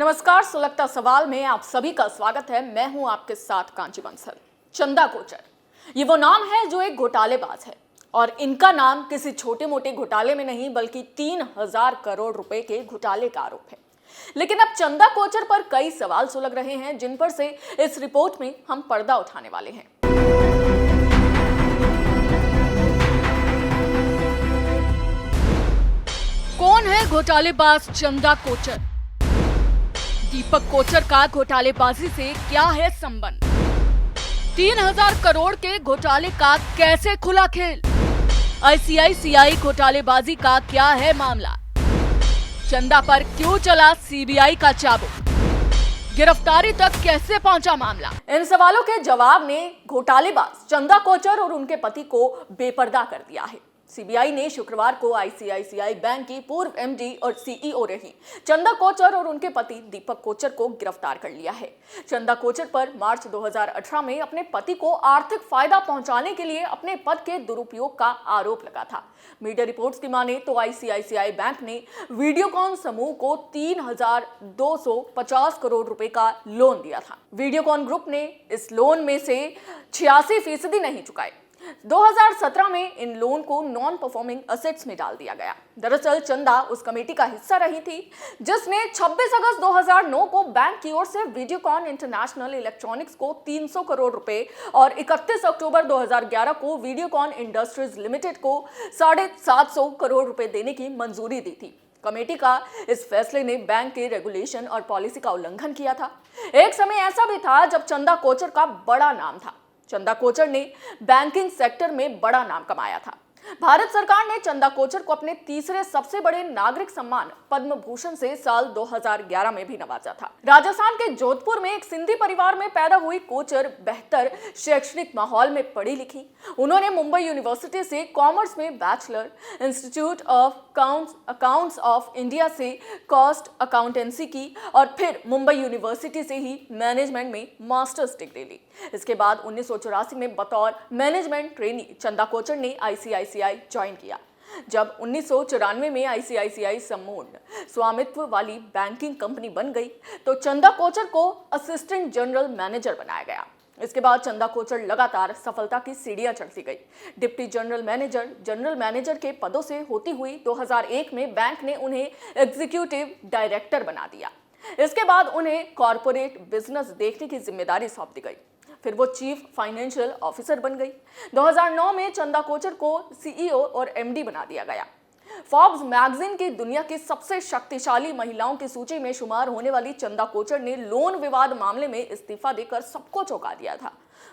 नमस्कार, सुलगता सवाल में आप सभी का स्वागत है। मैं हूं आपके साथ कांची बंसल। चंदा कोचर, ये वो नाम है जो एक घोटालेबाज है और इनका नाम किसी छोटे मोटे घोटाले में नहीं बल्कि 3,000 करोड़ रुपए के घोटाले का आरोप है। लेकिन अब चंदा कोचर पर कई सवाल सुलग रहे हैं जिन पर से इस रिपोर्ट में हम पर्दा उठाने वाले हैं। कौन है घोटालेबाज चंदा कोचर? दीपक कोचर का घोटालेबाजी से क्या है संबंध? 3,000 करोड़ के घोटाले का कैसे खुला खेल? आईसीआईसीआई घोटालेबाजी का क्या है मामला? चंदा पर क्यों चला सीबीआई का चाबुक? गिरफ्तारी तक कैसे पहुंचा मामला? इन सवालों के जवाब ने घोटालेबाज चंदा कोचर और उनके पति को बेपर्दा कर दिया है। सीबीआई ने शुक्रवार को आईसीआईसीआई बैंक की पूर्व एमडी और सीईओ रही चंदा कोचर और उनके पति दीपक कोचर को गिरफ्तार कर लिया है। चंदा कोचर पर मार्च 2018 में अपने पति को आर्थिक फायदा पहुंचाने के लिए अपने पद के दुरुपयोग का आरोप लगा था। मीडिया रिपोर्ट्स की माने तो आईसीआईसीआई बैंक ने वीडियोकॉन समूह को 3,250 करोड़ रुपए का लोन दिया था। वीडियोकॉन ग्रुप ने इस लोन में से 86% नहीं चुकाए। 2017 में इन लोन को नॉन परफॉर्मिंग असेट्स में डाल दिया गया। दरअसल चंदा उस कमेटी का हिस्सा रही थी जिसने 26 अगस्त 2009 को बैंक की ओर से वीडियोकॉन इंटरनेशनल इलेक्ट्रॉनिक्स को 300 करोड़ रुपए और 31 अक्टूबर 2011 को वीडियोकॉन इंडस्ट्रीज लिमिटेड को 750 करोड़ रुपए देने की मंजूरी दी थी। कमेटी का इस फैसले ने बैंक के रेगुलेशन और पॉलिसी का उल्लंघन किया था। एक समय ऐसा भी था जब चंदा कोचर का बड़ा नाम था। चंदा कोचर ने बैंकिंग सेक्टर में बड़ा नाम कमाया था। भारत सरकार ने चंदा कोचर को अपने तीसरे सबसे बड़े नागरिक सम्मान पद्म भूषण से साल 2011 में भी नवाजा था। राजस्थान के जोधपुर में एक सिंधी परिवार में पैदा हुई कोचर बेहतर शैक्षणिक माहौल में पढ़ी लिखी। उन्होंने मुंबई यूनिवर्सिटी से कॉमर्स में bachelor, institute of accounts of India से कॉस्ट अकाउंटेंसी की और फिर मुंबई यूनिवर्सिटी से ही मैनेजमेंट में मास्टर्स डिग्री ली। इसके बाद 1984 में बतौर मैनेजमेंट ट्रेनी चंदा कोचर ने आईसीआईसीआई ज्वाइन किया। जब 1994 में आईसीआईसीआई संपूर्ण स्वामित्व वाली बैंकिंग कंपनी बन गई तो चंदा कोचर को असिस्टेंट जनरल मैनेजर बनाया गया। इसके बाद चंदा कोचर लगातार सफलता की सीढ़ियां चढ़ती गई। डिप्टी जनरल मैनेजर के पदों से होती हुई 2001 में बैंक ने उन्हें एग्जीक्यूटिव डायरेक्टर बना दिया। इसके बाद उन्हें कॉर्पोरेट बिजनेस देखने की जिम्मेदारी सौंप दी गई। फिर वो चीफ फाइनेंशियल ऑफिसर बन गई। 2009 में चंदा कोचर को सीईओ और एमडी बना दिया गया। फोर्ब्स मैगजीन की दुनिया की सबसे शक्तिशाली महिलाओं की सूची में शुमार होने वाली चंदा कोचर ने लोन विवाद मामले में इस्तीफा देकर सबको चौंका दिया था।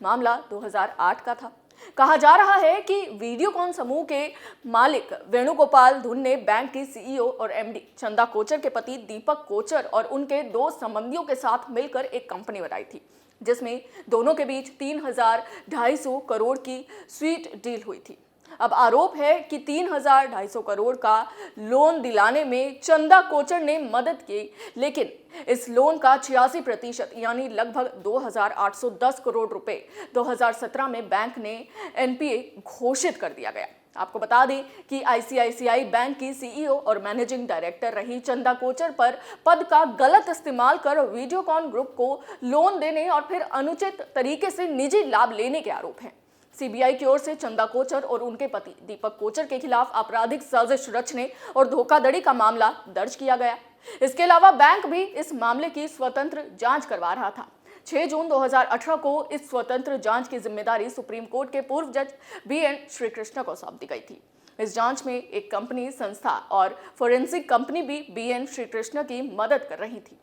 मामला 2008 का था। कहा जा रहा है कि वीडियोकॉन समूह के मालिक वेणुगोपाल धुन ने बैंक की सीईओ और एमडी चंदा कोचर के पति दीपक कोचर और उनके दो संबंधियों के साथ मिलकर एक कंपनी बनाई थी जिसमें दोनों के बीच 3,250 करोड़ की स्वीट डील हुई थी। अब आरोप है कि 3,250 करोड़ का लोन दिलाने में चंदा कोचर ने मदद की, लेकिन इस लोन का 86% यानी लगभग 2,810 करोड़ रुपए 2017 में बैंक ने एनपीए घोषित कर दिया गया। आपको बता दें कि आईसीआईसीआई बैंक की सीईओ और मैनेजिंग डायरेक्टर रही चंदा कोचर पर पद का गलत इस्तेमाल कर वीडियोकॉन ग्रुप को लोन देने और फिर अनुचित तरीके से निजी लाभ लेने के आरोप हैं। सीबीआई की ओर से चंदा कोचर और उनके पति दीपक कोचर के खिलाफ आपराधिक साजिश रचने और धोखाधड़ी का मामला दर्ज किया गया। इसके अलावा बैंक भी इस मामले की स्वतंत्र जांच करवा रहा था। 6 जून 2018 को इस स्वतंत्र जांच की जिम्मेदारी सुप्रीम कोर्ट के पूर्व जज बीएन श्रीकृष्ण को सौंप दी गई थी। इस जांच में एक कंपनी, संस्था और फोरेंसिक कंपनी भी बीएन श्रीकृष्ण की मदद कर रही थी।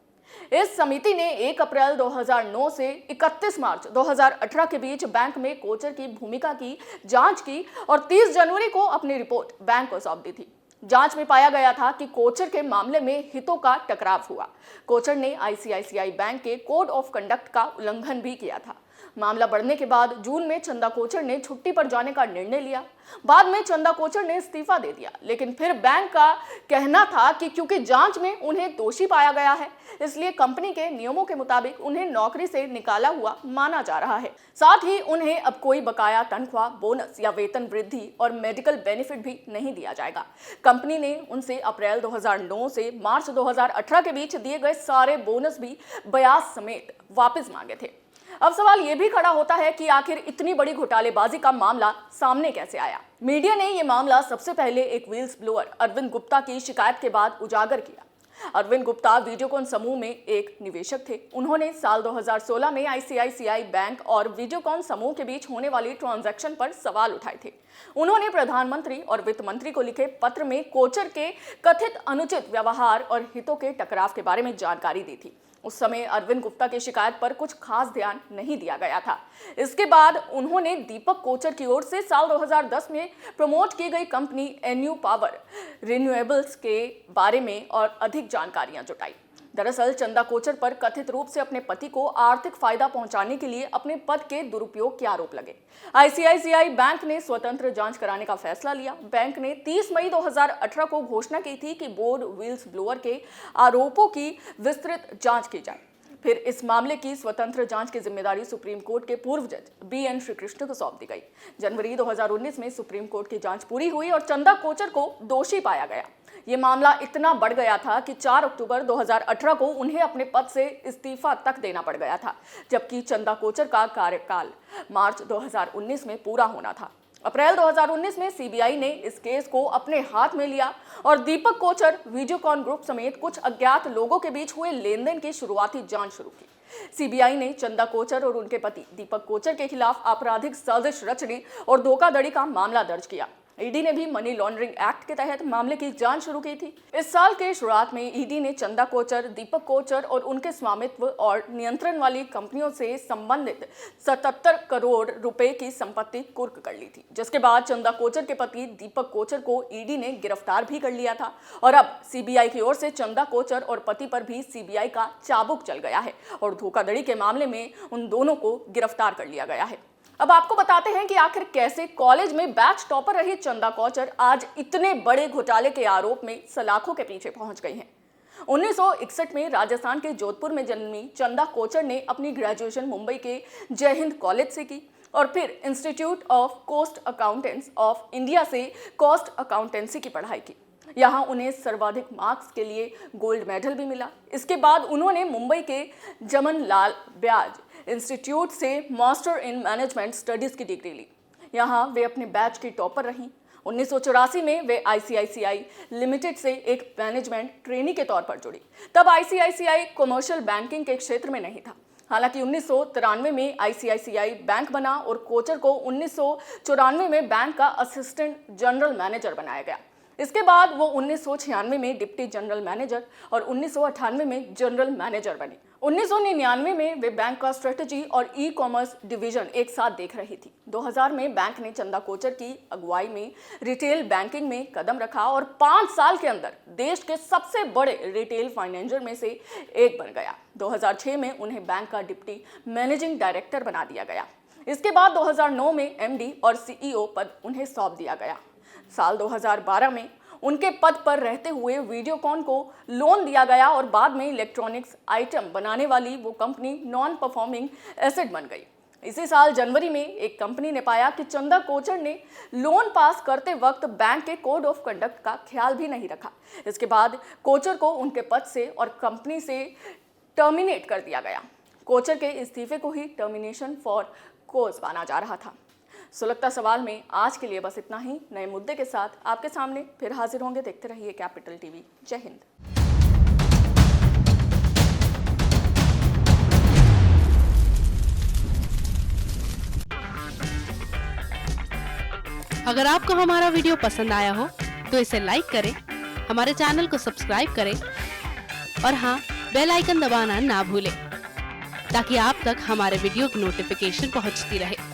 इस समिति ने 1 अप्रैल 2009 से 31 मार्च 2018 के बीच बैंक में कोचर की भूमिका की जांच की और 30 जनवरी को अपनी रिपोर्ट बैंक को सौंप दी थी। जांच में पाया गया था कि कोचर के मामले में हितों का टकराव हुआ। कोचर ने आईसीआईसीआई बैंक के कोड ऑफ कंडक्ट का उल्लंघन भी किया था। मामला बढ़ने के बाद जून में चंदा कोचर ने छुट्टी पर जाने का निर्णय लिया। बाद में चंदा कोचर ने इस्तीफा दे दिया, लेकिन फिर बैंक का कहना था कि क्योंकि जांच में उन्हें दोषी पाया गया है, इसलिए कंपनी के नियमों के मुताबिक उन्हें नौकरी से निकाला हुआ माना जा रहा है। साथ ही उन्हें अब कोई बकाया तनख्वाह, बोनस या वेतन वृद्धि और मेडिकल बेनिफिट भी नहीं दिया जाएगा। कंपनी ने उनसे अप्रैल 2009 से मार्च 2018 के बीच दिए गए सारे बोनस भी ब्याज समेत वापस मांगे थे। अब सवाल यह भी खड़ा होता है कि आखिर इतनी बड़ी घोटालेबाजी का मामला सामने कैसे आया। मीडिया ने यह मामला सबसे पहले एक व्हील्स ब्लोअर अरविंद गुप्ता की शिकायत के बाद उजागर किया। अरविंद गुप्ता वीडियोकॉन समूह में एक निवेशक थे। उन्होंने साल 2016 में आईसीआईसीआई बैंक और वीडियोकॉन समूह के बीच होने वाली ट्रांजैक्शन पर सवाल उठाए थे। उन्होंने प्रधानमंत्री और वित्त मंत्री को लिखे पत्र में कोचर के कथित अनुचित व्यवहार और हितों के टकराव के बारे में जानकारी दी थी। उस समय अरविंद गुप्ता की शिकायत पर कुछ खास ध्यान नहीं दिया गया था। इसके बाद उन्होंने दीपक कोचर की ओर से साल 2010 में प्रमोट की गई कंपनी एनयू पावर रिन्यूएबल्स के बारे में और अधिक जानकारियां जुटाई। दरअसल चंदा कोचर पर कथित रूप से अपने पति को आर्थिक फायदा पहुंचाने के लिए अपने पद के दुरुपयोग के आरोप लगे। आईसीआईसीआई बैंक ने स्वतंत्र जांच कराने का फैसला लिया। बैंक ने 30 मई 2018 को घोषणा की थी कि बोर्ड व्हील्स ब्लोअर के आरोपों की विस्तृत जांच की जाए। फिर इस मामले की स्वतंत्र जांच की जिम्मेदारी सुप्रीम कोर्ट के पूर्व जज BN श्रीकृष्ण को सौंप दी गई। जनवरी 2019 में सुप्रीम कोर्ट की जांच पूरी हुई और चंदा कोचर को दोषी पाया गया। ये मामला इतना बढ़ गया था कि 4 अक्टूबर 2018 को उन्हें अपने पद से इस्तीफा तक देना पड़ गया था, जबकि चंदा कोचर का कार्यकाल मार्च 2019 में पूरा होना था। अप्रैल 2019 में सीबीआई ने इस केस को अपने हाथ में लिया और दीपक कोचर, वीडियोकॉन ग्रुप समेत कुछ अज्ञात लोगों के बीच हुए लेनदेन की शुरुआती जांच शुरू की। सीबीआई ने चंदा कोचर और उनके पति दीपक कोचर के खिलाफ आपराधिक साजिश रचने और धोखाधड़ी का मामला दर्ज किया। ईडी ने भी मनी लॉन्ड्रिंग एक्ट के तहत मामले की जांच शुरू की थी। इस साल के शुरुआत में ईडी ने चंदा कोचर, दीपक कोचर और उनके स्वामित्व और नियंत्रण वाली कंपनियों से संबंधित 77 करोड़ रुपए की संपत्ति कुर्क कर ली थी, जिसके बाद चंदा कोचर के पति दीपक कोचर को ईडी ने गिरफ्तार भी कर लिया था और अब सीबीआई की ओर से चंदा कोचर और पति पर भी सीबीआई का चाबुक चल गया है और धोखाधड़ी के मामले में उन दोनों को गिरफ्तार कर लिया गया है। अब आपको बताते हैं कि आखिर कैसे कॉलेज में बैच टॉपर रही चंदा कोचर आज इतने बड़े घोटाले के आरोप में सलाखों के पीछे पहुंच गई हैं। 1961 में राजस्थान के जोधपुर में जन्मी चंदा कोचर ने अपनी ग्रेजुएशन मुंबई के जय हिंद कॉलेज से की और फिर institute of cost accountants of India से कॉस्ट अकाउंटेंसी की पढ़ाई की। यहाँ उन्हें सर्वाधिक मार्क्स के लिए गोल्ड मेडल भी मिला। इसके बाद उन्होंने मुंबई के जमनलाल ब्याज इंस्टीट्यूट से मास्टर इन मैनेजमेंट स्टडीज की डिग्री ली। यहाँ वे अपने बैच की टॉपर रहीं। 1984 में वे आईसीआईसीआई लिमिटेड से एक मैनेजमेंट ट्रेनी के तौर पर जुड़ी। तब आईसीआईसीआई कमर्शियल बैंकिंग के क्षेत्र में नहीं था। हालांकि 1993 में आईसीआईसीआई बैंक बना और कोचर को 1994 में बैंक का असिस्टेंट जनरल मैनेजर बनाया गया। इसके बाद वो 1996 में डिप्टी जनरल मैनेजर और 1998 में जनरल मैनेजर बने। 1999 में वे बैंक का स्ट्रेटजी और ई कॉमर्स डिवीजन एक साथ देख रही थी। 2000 में बैंक ने चंदा कोचर की अगुवाई में रिटेल बैंकिंग में कदम रखा और 5 साल के अंदर देश के सबसे बड़े रिटेल फाइनेंसर में से एक बन गया। 2006 में उन्हें बैंक का डिप्टी मैनेजिंग डायरेक्टर बना दिया गया। इसके बाद 2009 में एमडी और सीईओ पद उन्हें सौंप दिया गया। साल 2012 में उनके पद पर रहते हुए वीडियोकॉन को लोन दिया गया और बाद में इलेक्ट्रॉनिक्स आइटम बनाने वाली वो कंपनी नॉन परफॉर्मिंग एसेट बन गई। इसी साल जनवरी में एक कंपनी ने पाया कि चंदा कोचर ने लोन पास करते वक्त बैंक के कोड ऑफ कंडक्ट का ख्याल भी नहीं रखा। इसके बाद कोचर को उनके पद से और कंपनी से टर्मिनेट कर दिया गया। कोचर के इस्तीफे को ही टर्मिनेशन फॉर कोज माना जा रहा था। सुलगता सवाल में आज के लिए बस इतना ही। नए मुद्दे के साथ आपके सामने फिर हाजिर होंगे। देखते रहिए कैपिटल टीवी। जय हिंद। अगर आपको हमारा वीडियो पसंद आया हो तो इसे लाइक करें, हमारे चैनल को सब्सक्राइब करें और हाँ, बेल आइकन दबाना ना भूलें ताकि आप तक हमारे वीडियो की नोटिफिकेशन पहुंचती रहे।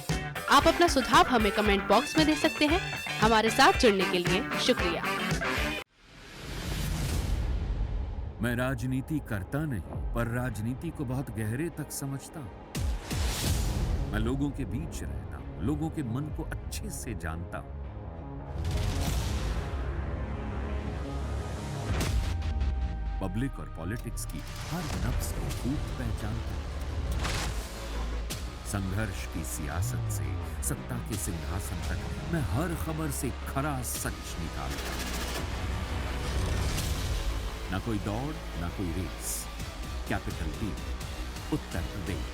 आप अपना सुझाव हमें कमेंट बॉक्स में दे सकते हैं। हमारे साथ जुड़ने के लिए शुक्रिया। मैं राजनीति करता नहीं, पर राजनीति को बहुत गहरे तक समझता हूं। मैं लोगों के बीच रहता हूं, लोगों के मन को अच्छे से जानता हूं। पब्लिक और पॉलिटिक्स की हर नब्ज को खूब पहचानता हूं। संघर्ष की सियासत से सत्ता के सिंहासन तक मैं हर खबर से खरा सच निकालता हूं। ना कोई दौड़, ना कोई race. Capital B, Uttar Pradesh.